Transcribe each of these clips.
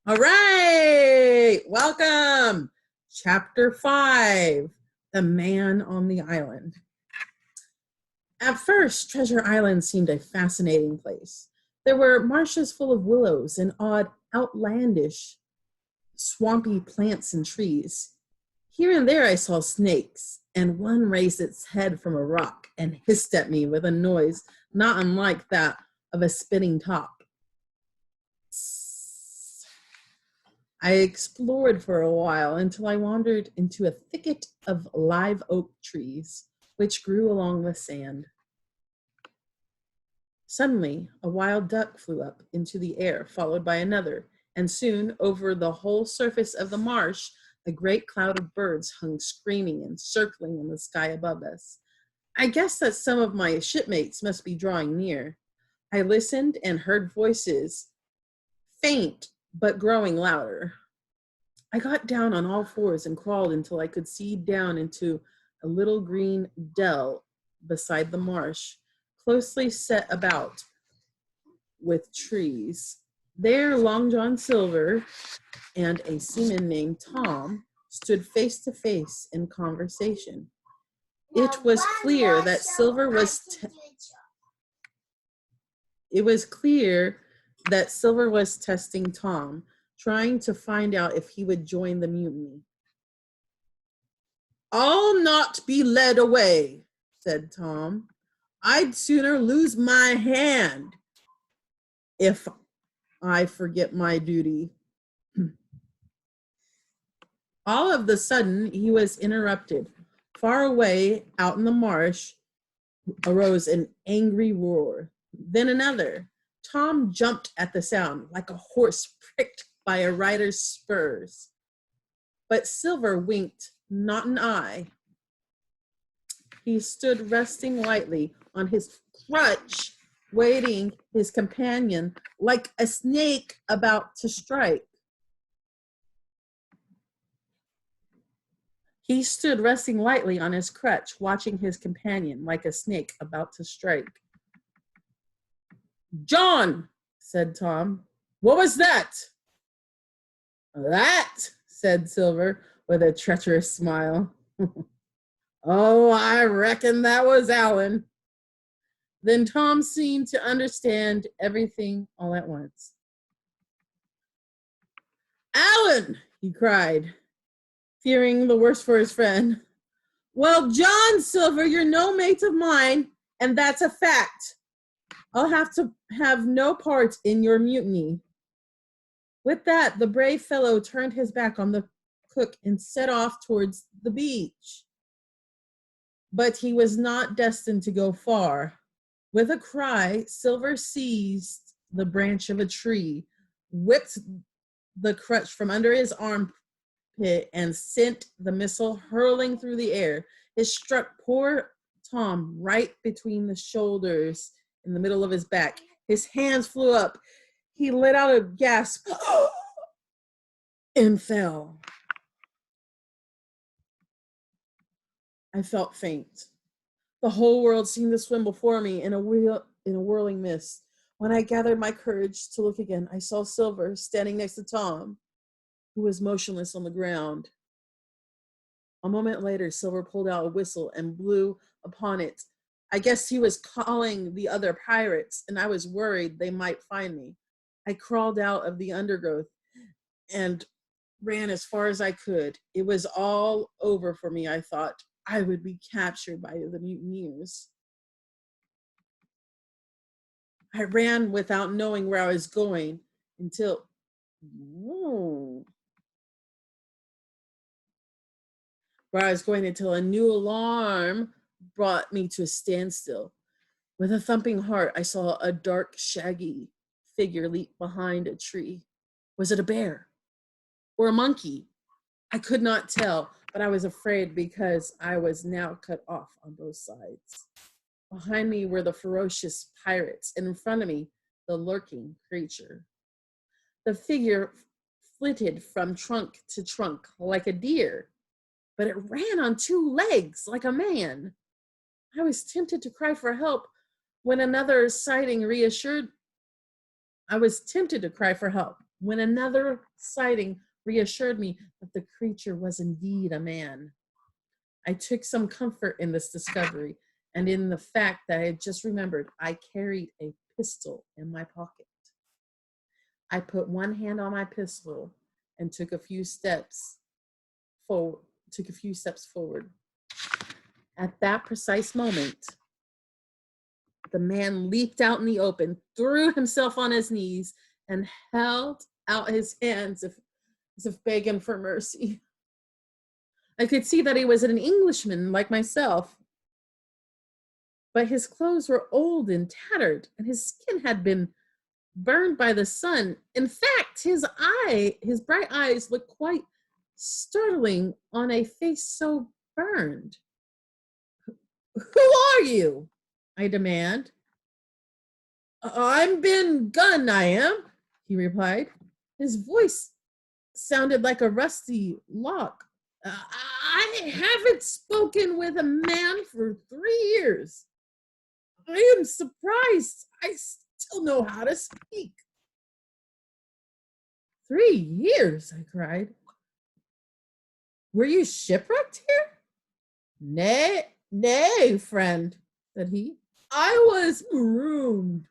All right, welcome. Chapter 5, The Man on the Island. At first, Treasure Island seemed a fascinating place. There were marshes full of willows and odd, outlandish, swampy plants and trees. Here and there I saw snakes, and one raised its head from a rock and hissed at me with a noise not unlike that of a spinning top. I explored for a while until I wandered into a thicket of live oak trees, which grew along the sand. Suddenly, a wild duck flew up into the air, followed by another, and soon, over the whole surface of the marsh, a great cloud of birds hung screaming and circling in the sky above us. I guessed that some of my shipmates must be drawing near. I listened and heard voices, faint but growing louder. I got down on all fours and crawled until I could see down into a little green dell beside the marsh, closely set about with trees. There, Long John Silver and a seaman named Tom stood face to face in conversation. It was clear that Silver was testing Tom, trying to find out if he would join the mutiny. "I'll not be led away," said Tom. "I'd sooner lose my hand if I forget my duty." All of the sudden, he was interrupted. Far away, out in the marsh, arose an angry roar. Then another. Tom jumped at the sound, like a horse pricked by a rider's spurs. But Silver winked not an eye. He stood resting lightly on his crutch, waiting his companion like a snake about to strike. He stood resting lightly on his crutch, watching his companion like a snake about to strike. "John," said Tom, "what was that?" "That," said Silver with a treacherous smile. "Oh, I reckon that was Alan." Then Tom seemed to understand everything all at once. "Alan!" he cried, fearing the worst for his friend. "Well, John Silver, you're no mate of mine, and that's a fact. I'll have to have no part in your mutiny." With that, the brave fellow turned his back on the cook and set off towards the beach. But he was not destined to go far. With a cry, Silver seized the branch of a tree, whipped the crutch from under his armpit, and sent the missile hurling through the air. It struck poor Tom right between the shoulders in the middle of his back. His hands flew up. He let out a gasp and fell. I felt faint. The whole world seemed to swim before me in a whirling mist. When I gathered my courage to look again, I saw Silver standing next to Tom, who was motionless on the ground. A moment later, Silver pulled out a whistle and blew upon it. I guess he was calling the other pirates, and I was worried they might find me. I crawled out of the undergrowth and ran as far as I could. It was all over for me, I thought. I would be captured by the mutineers. I ran without knowing where I was going until a new alarm brought me to a standstill. With a thumping heart, I saw a dark, shaggy figure leap behind a tree. Was it a bear or a monkey? I could not tell, but I was afraid because I was now cut off on both sides. Behind me were the ferocious pirates, and in front of me, the lurking creature. The figure flitted from trunk to trunk like a deer, but it ran on two legs like a man. I was tempted to cry for help when another sighting reassured. I was tempted to cry for help when another sighting reassured me that the creature was indeed a man. I took some comfort in this discovery and in the fact that I had just remembered I carried a pistol in my pocket. I put one hand on my pistol and took a few steps forward. At that precise moment, the man leaped out in the open, threw himself on his knees, and held out his hands as if begging for mercy. I could see that he was an Englishman like myself, but his clothes were old and tattered, and his skin had been burned by the sun. In fact, his bright eyes looked quite startling on a face so burned. "Who are you?" I demand. "I'm Ben Gunn, I am," he replied. His voice sounded like a rusty lock. "I haven't spoken with a man for 3 years. I am surprised I still know how to speak." 3 years, I cried. "Were you shipwrecked here?" Nay, friend," said he. "I was marooned."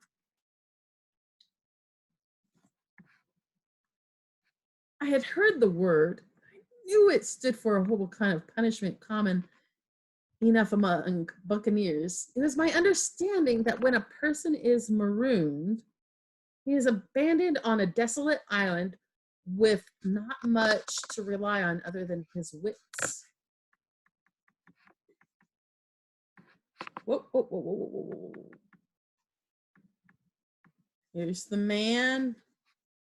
I had heard the word. I knew it stood for a whole kind of punishment common enough among buccaneers. It was my understanding that when a person is marooned, he is abandoned on a desolate island with not much to rely on other than his wits. Whoa. Here's the man.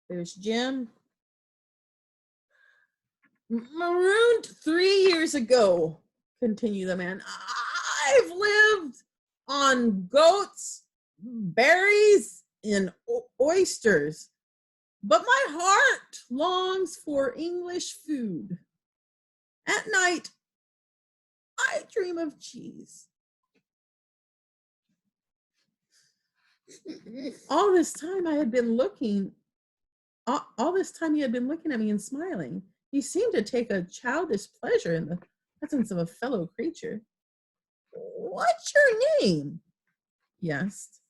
There's Jim. "Marooned 3 years ago," continued the man. "I've lived on goats, berries, and oysters, but my heart longs for English food. At night, I dream of cheese." All this time he had been looking at me and smiling. He seemed to take a childish pleasure in the presence of a fellow creature. "What's your name?" he asked.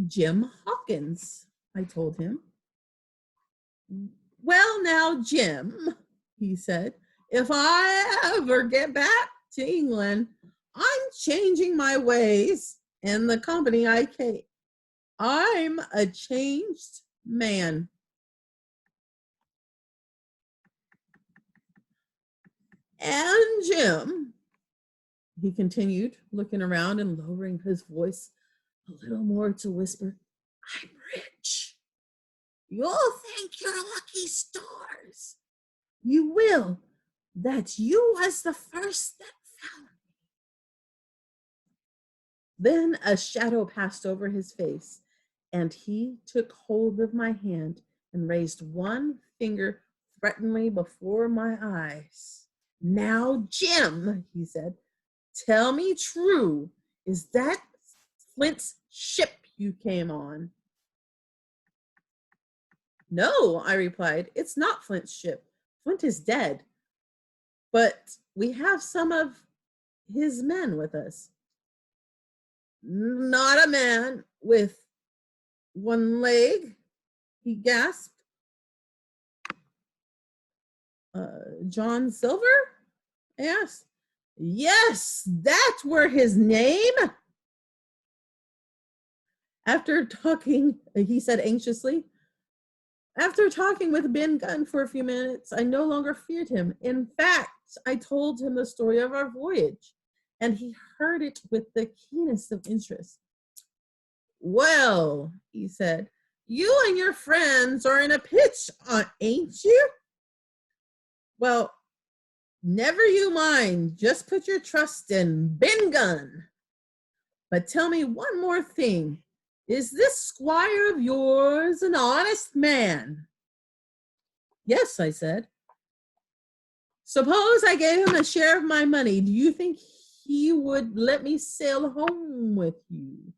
"Jim Hawkins," I told him. "Well, now, Jim," he said, "if I ever get back to England, I'm changing my ways and the company I keep. I'm a changed man." "And Jim," he continued, looking around and lowering his voice a little more to whisper, "I'm rich. You'll thank your lucky stars. You will. That you was the first that found me." Then a shadow passed over his face, and he took hold of my hand and raised one finger threateningly before my eyes. "Now, Jim," he said, "tell me true, is that Flint's ship you came on?" "No," I replied, "it's not Flint's ship. Flint is dead. But we have some of his men with us." "Not a man with one leg," he gasped. "John Silver?" I asked. "Yes, that were his name." He said anxiously, "After talking with Ben Gunn for a few minutes, I no longer feared him. In fact, I told him the story of our voyage, and he heard it with the keenest of interest." "Well," he said, "you and your friends are in a pitch, ain't you? Well, never you mind. Just put your trust in Ben Gunn. But tell me one more thing. Is this squire of yours an honest man?" "Yes," I said. "Suppose I gave him a share of my money, do you think he would let me sail home with you?"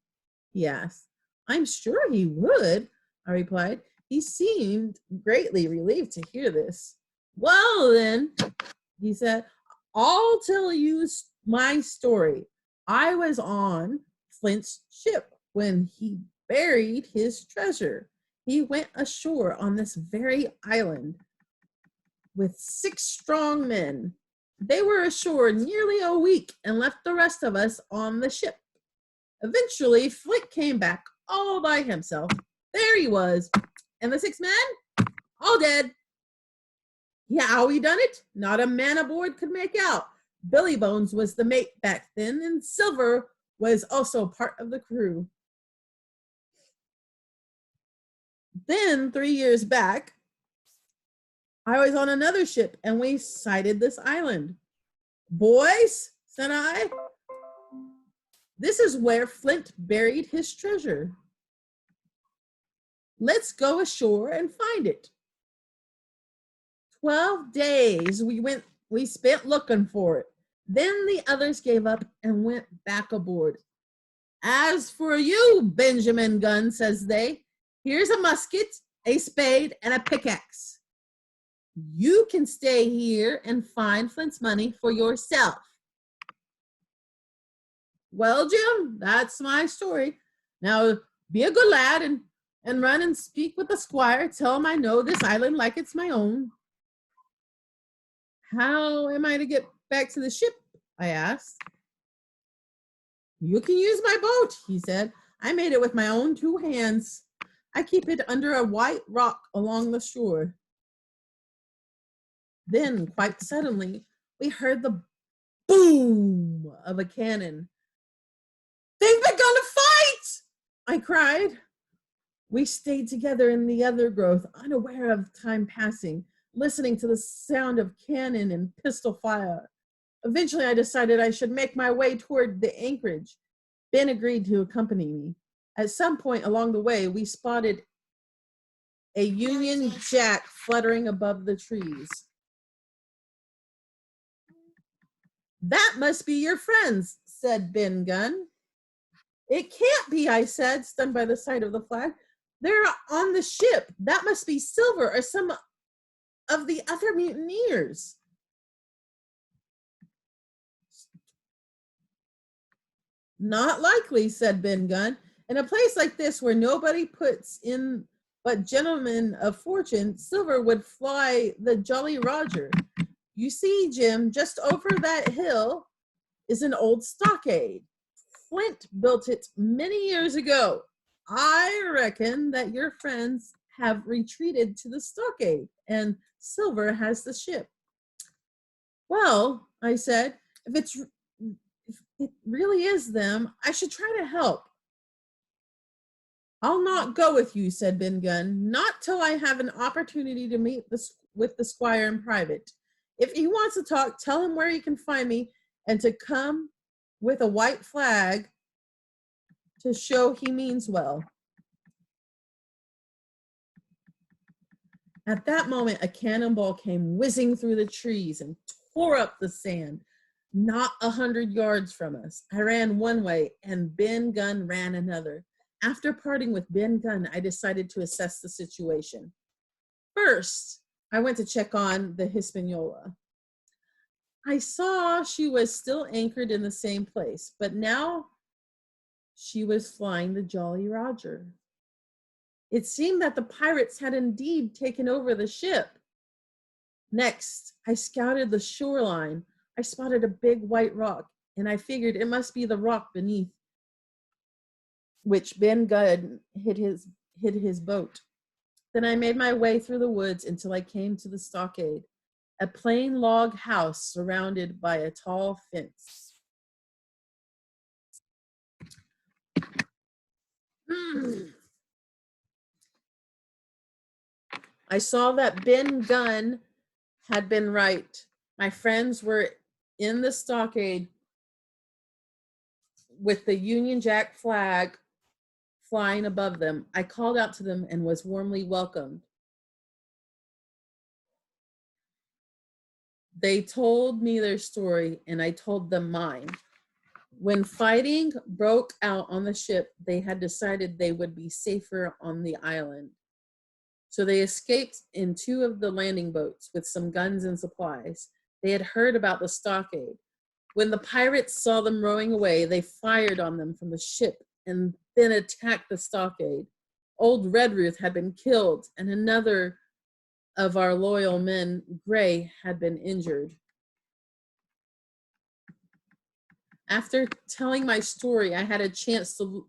he asked. "I'm sure he would," I replied. He seemed greatly relieved to hear this. Well, then, he said, I'll tell you my story. I was on Flint's ship when he buried his treasure. He went ashore on this very island with 6 strong men. They were ashore nearly a week and left the rest of us on the ship. Eventually, Flint came back all by himself. There he was. And the 6 men? All dead. Yeah, how he done it? Not a man aboard could make out. Billy Bones was the mate back then, and Silver was also part of the crew. Then, 3 years back, I was on another ship, and we sighted this island. Boys, said I, this is where Flint buried his treasure. Let's go ashore and find it. 12 days we spent looking for it. Then the others gave up and went back aboard. As for you, Benjamin Gunn, says they, here's a musket, a spade, and a pickaxe. You can stay here and find Flint's money for yourself. Well, Jim, that's my story. Now be a good lad and run and speak with the squire. Tell him I know this island like it's my own. How am I to get back to the ship? I asked. You can use my boat, he said. I made it with my own 2 hands. I keep it under a white rock along the shore. Then, quite suddenly, we heard the boom of a cannon. They've begun to fight, I cried. We stayed together in the undergrowth, unaware of time passing, listening to the sound of cannon and pistol fire. Eventually, I decided I should make my way toward the anchorage. Ben agreed to accompany me. At some point along the way, we spotted a Union Jack fluttering above the trees. That must be your friends, said Ben Gunn. It can't be, I said, stunned by the sight of the flag. They're on the ship. That must be Silver or some of the other mutineers. Not likely, said Ben Gunn. In a place like this where nobody puts in but gentlemen of fortune, Silver would fly the Jolly Roger. You see, Jim, just over that hill is an old stockade. Flint built it many years ago. I reckon that your friends have retreated to the stockade and Silver has the ship. Well, I said, if it really is them, I should try to help. I'll not go with you, said Ben Gunn, not till I have an opportunity to meet with the squire in private. If he wants to talk, tell him where he can find me and to come with a white flag to show he means well. At that moment, a cannonball came whizzing through the trees and tore up the sand, not 100 yards from us. I ran one way and Ben Gunn ran another. After parting with Ben Gunn, I decided to assess the situation. First, I went to check on the Hispaniola. I saw she was still anchored in the same place, but now she was flying the Jolly Roger. It seemed that the pirates had indeed taken over the ship. Next, I scouted the shoreline. I spotted a big white rock, and I figured it must be the rock beneath which Ben Gunn hid his boat. Then I made my way through the woods until I came to the stockade, a plain log house surrounded by a tall fence. I saw that Ben Gunn had been right. My friends were in the stockade with the Union Jack flag flying above them. I called out to them and was warmly welcomed. They told me their story and I told them mine. When fighting broke out on the ship, they had decided they would be safer on the island. So they escaped in 2 of the landing boats with some guns and supplies. They had heard about the stockade. When the pirates saw them rowing away, they fired on them from the ship and then attacked the stockade. Old Redruth had been killed, and another of our loyal men, Gray, had been injured. After telling my story, I had a chance to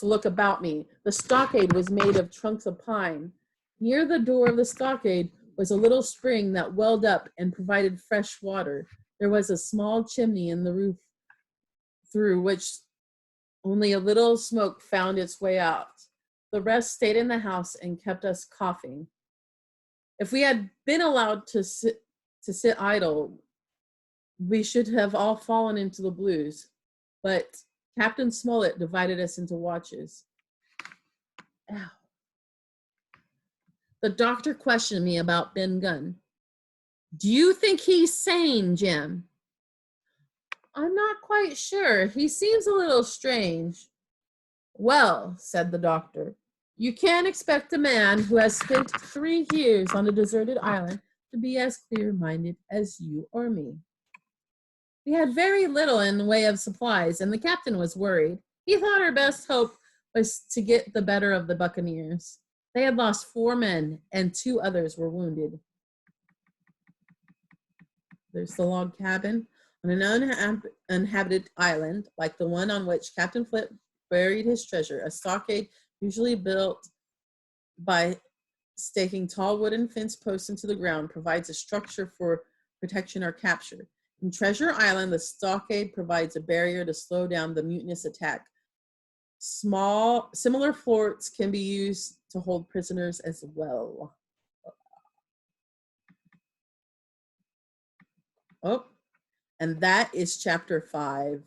look about me. The stockade was made of trunks of pine. Near the door of the stockade was a little spring that welled up and provided fresh water. There was a small chimney in the roof through which only a little smoke found its way out. The rest stayed in the house and kept us coughing. If we had been allowed to sit idle, we should have all fallen into the blues. But Captain Smollett divided us into watches. Ow. The doctor questioned me about Ben Gunn. Do you think he's sane, Jim? I'm not quite sure. He seems a little strange. Well, said the doctor, you can't expect a man who has spent 3 years on a deserted island to be as clear-minded as you or me. We had very little in the way of supplies, and the captain was worried. He thought our best hope was to get the better of the buccaneers. They had lost 4 men, and 2 others were wounded. There's the log cabin on an uninhabited island, like the one on which Captain Flint buried his treasure. A stockade, usually built by staking tall wooden fence posts into the ground, provides a structure for protection or capture. In Treasure Island, the stockade provides a barrier to slow down the mutinous attack. Similar forts can be used to hold prisoners as well. Oh, and that is chapter 5.